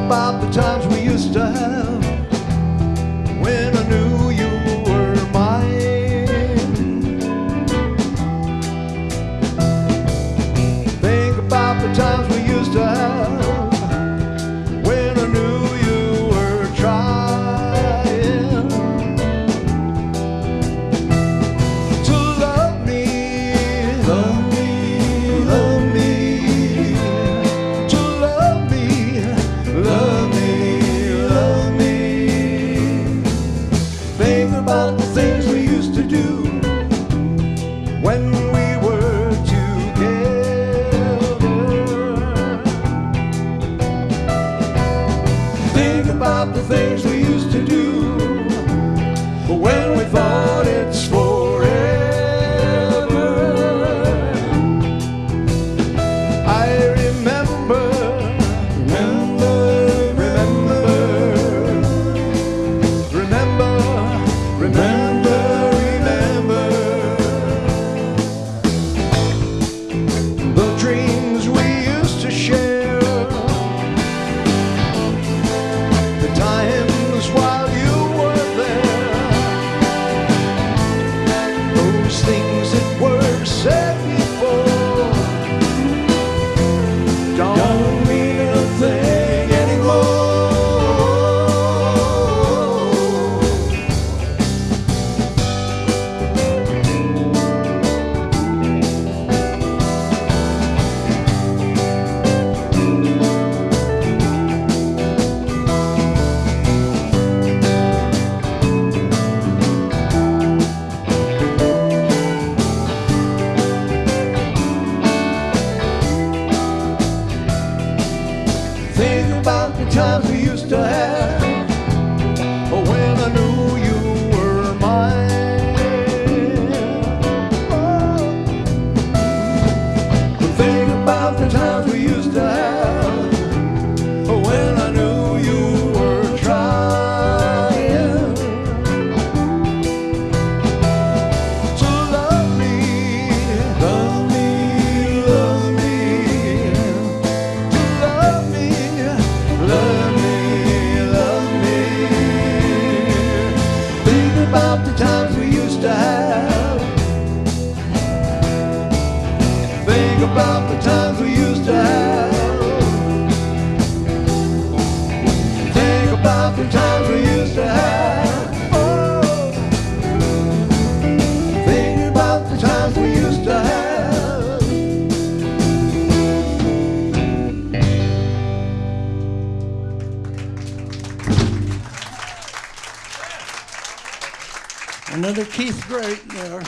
about the times we used to have when I knew you were mine. Think about the times we used to have when I knew you were trying to love me, love me, love me, to love me, love me, love me. Think about the things we used to do when we were together. Think about the things we used to do when we thought it's forever. I remember, remember, remember, remember, remember, remember the dreams we used to share, the times while you were there, those things that were said before don't mean a thing anymore. Think about the times we used to have when I knew you were mine. Think about the times we used to have when I knew you were trying to love me, love me, love me, to love me, love me, love me. Think about the times we used to have. Think about the times we used to have. Think about the times we used to have. Oh. Think about the times we used to have. Another Keith Great there.